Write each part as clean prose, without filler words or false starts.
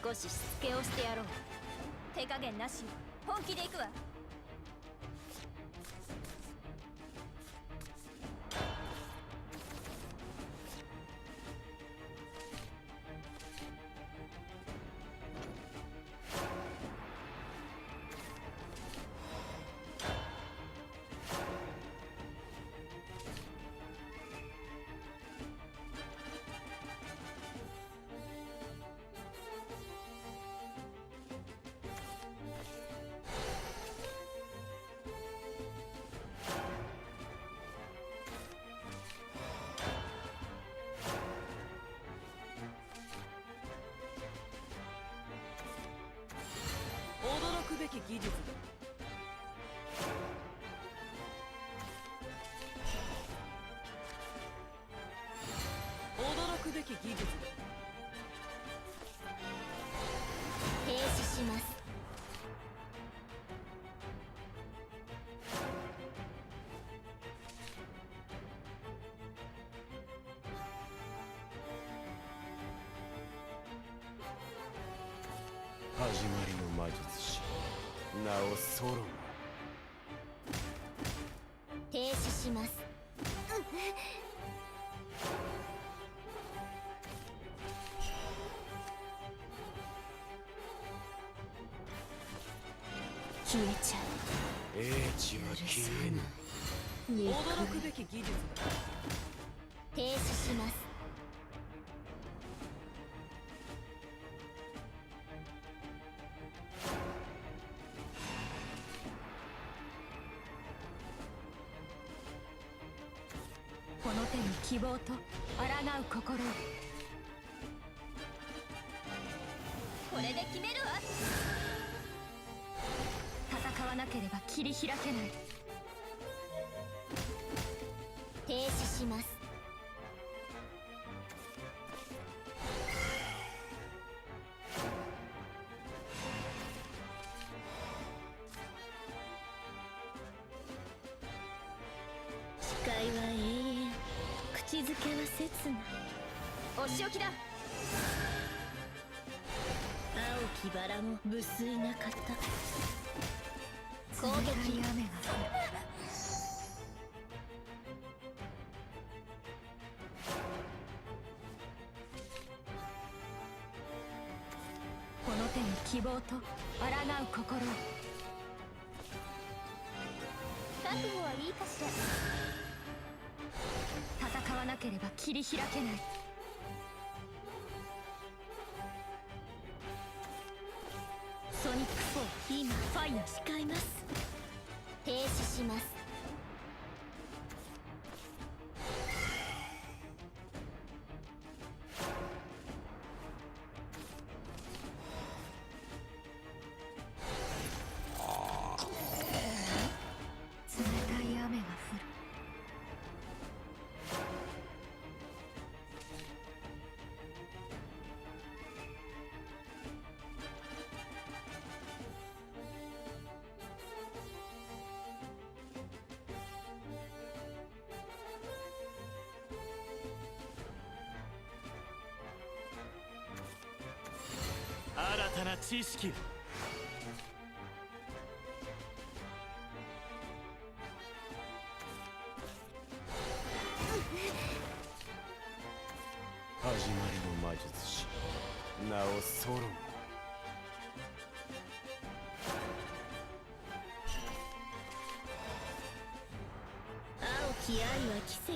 少ししつけをしてやろう。手加減なしよ。本気で行くわ。驚くべき技術だ。驚くべき技術だ。停止します。始まりの魔術師、名をソロン。停止します。消えちゃう。英知は消えぬ。驚くべき技術だ。停止します。この手に希望と抗う心を。これで決めるわ。戦わなければ切り開けない。停止します。誓いは永遠、口づけは切な。お仕置きだ。青きバラも無粋な方。攻撃。雨が降る。この手に希望と抗う心を。覚悟はいいかしら。戦わなければ切り開けない。ソニック4、今ファイナ誓います。停止します。冷たい雨が降る。新たな知識。始まりの魔術師、名をソロン。青き愛は奇跡。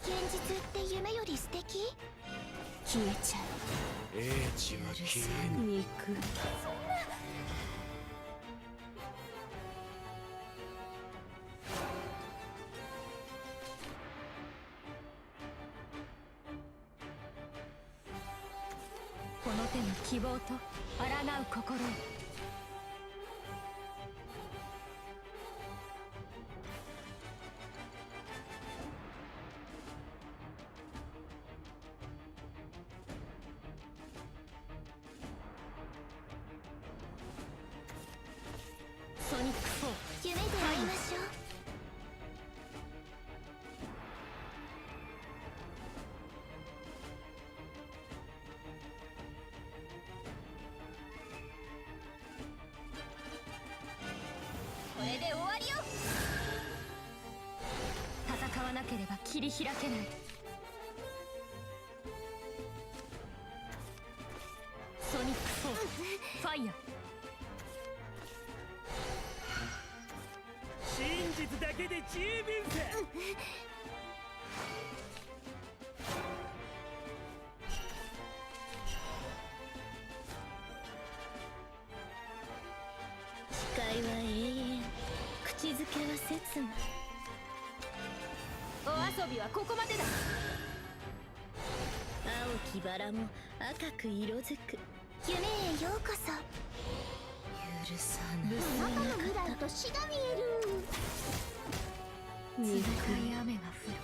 現実って夢より素敵。消えちゃう。英知は消えぬ。肉。この手に希望と抗う心を。ソニック4、夢で会いましょう。ければ切り開けない。ソニックフォーファイヤー。真実だけで十分さ。誓いは永遠、口づけは切な。お遊びはここまでだ。青きバラも赤く色づく。夢へようこそ。許さない。あなたの未来と死が見える。冷たい雨が降る。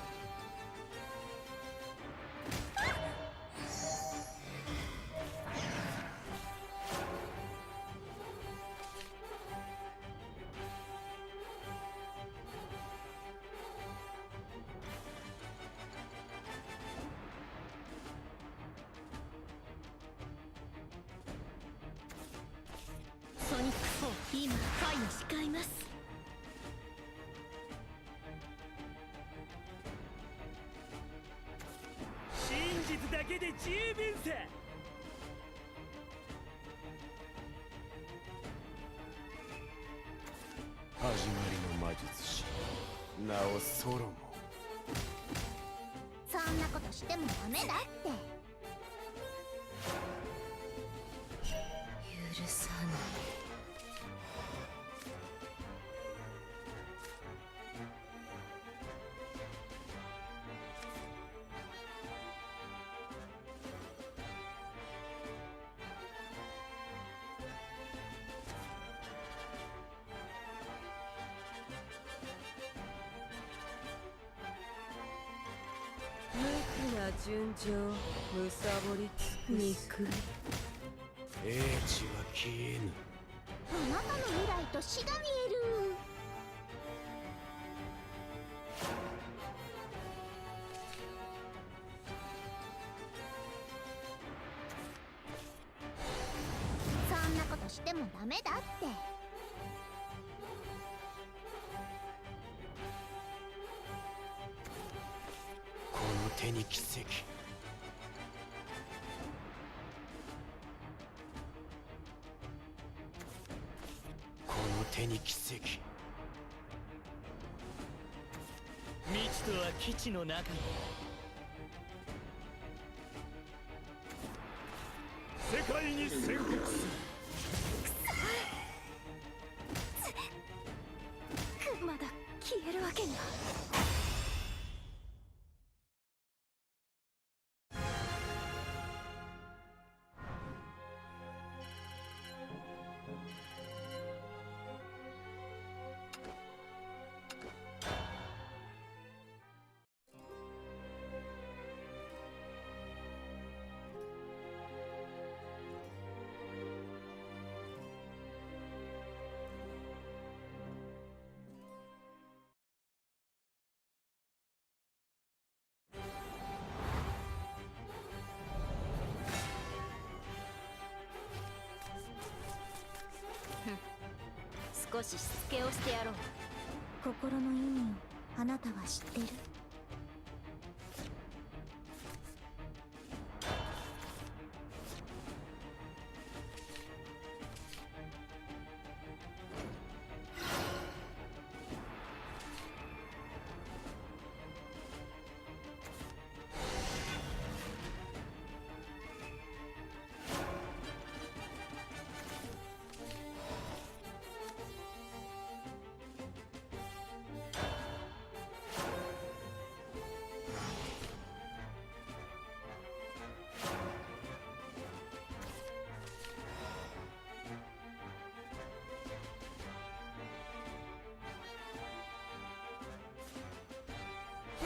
ソニック4、今ファイを誓います。真実だけで十分さ。始まりの魔術師、名をソロモン。そんなことしてもダメだって。許さない。無垢な純情むさぼり尽くす憎い。英知は消えぬ。あなたの未来と死が見える。そんなことしてもダメだって。この手に奇跡。この手に奇跡。未知とは基地の中に。世界に宣告する。まだ消えるわけには。少ししつけをしてやろう。心の意味をあなたは知ってる？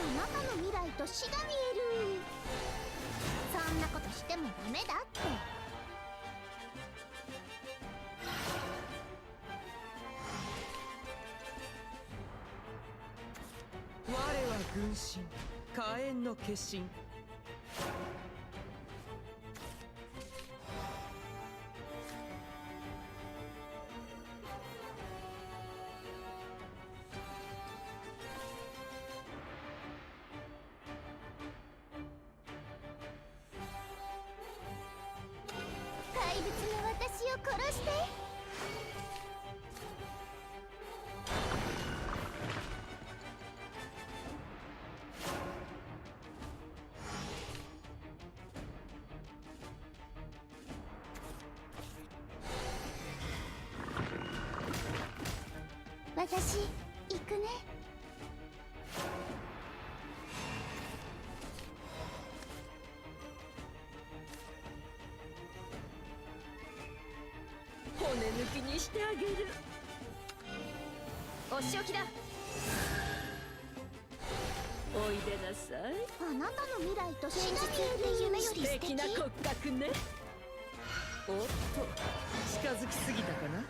あなたの未来と死が見える。そんなことしてもダメだって。我は軍神火炎の化身。私を殺して。私行くね。骨抜きにしてあげる。お仕置きだ。おいでなさい。あなたの未来と死が見える夢より素敵。素敵な骨格ね。おっと、近づきすぎたかな。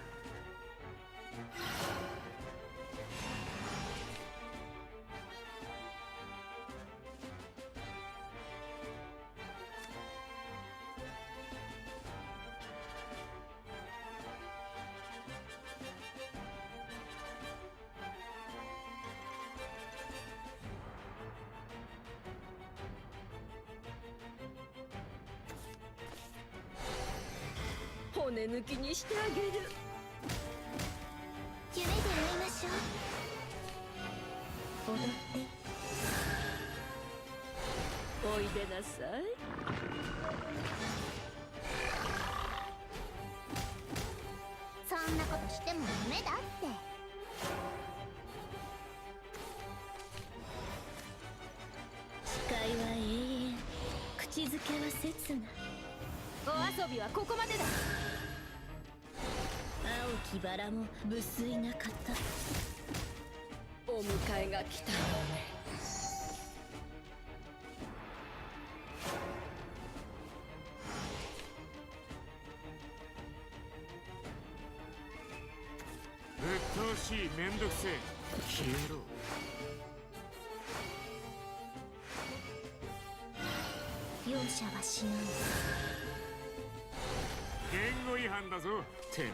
骨抜きにしてあげる。夢で会いましょう。踊って。おいでなさい。そんなことしても夢だって。誓いは永遠、口づけは切な。お遊びはここまでだ。青きバラも無粋な方。お迎えが来たよね。鬱陶しい、めんどくせえ、消えろ。容赦はしない。言語違反だぞ、てめえ。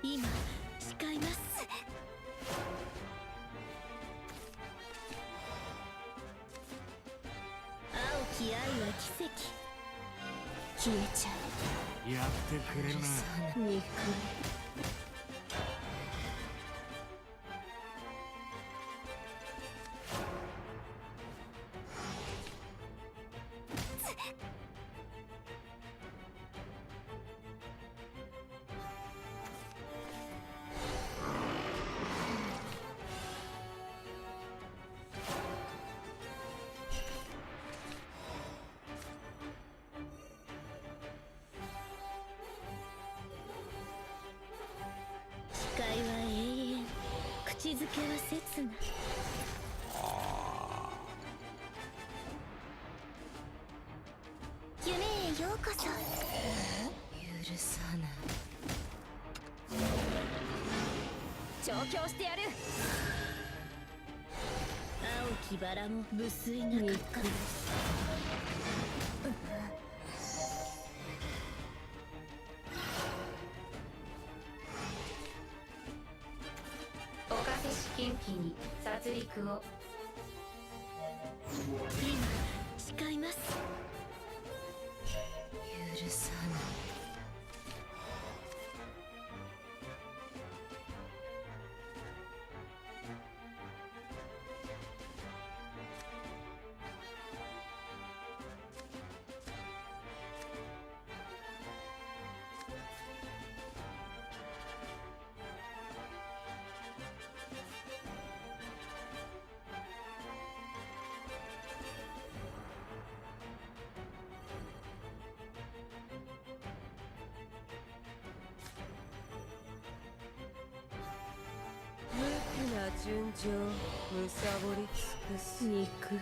今誓います。青き愛は奇跡。消えちゃう。やってくれるな。憎い。誓いは永遠、口づけは切な。夢へようこそ。許さない。調教してやる。青きバラも無粋な方。おかせ試験機に殺戮を。今誓います。許さない。無垢な純情、むさぼり尽くす。憎い。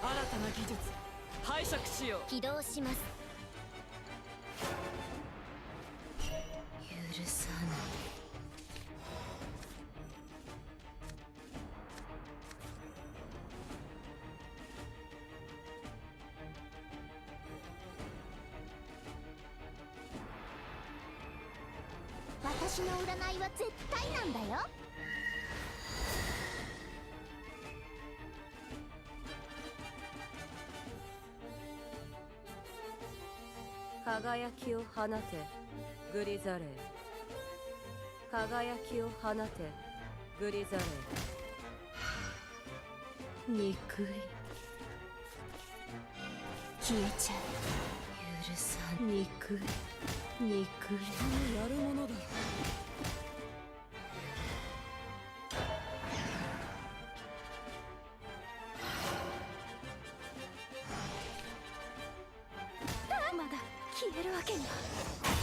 新たな技術拝借しよう。起動します。許さない。私の占いは絶対なんだよ。輝きを放てグリザレー、輝きを放てグリザレー。憎い消えちゃう。許さん。憎い憎い。やるものだ。まだ消えるわけには。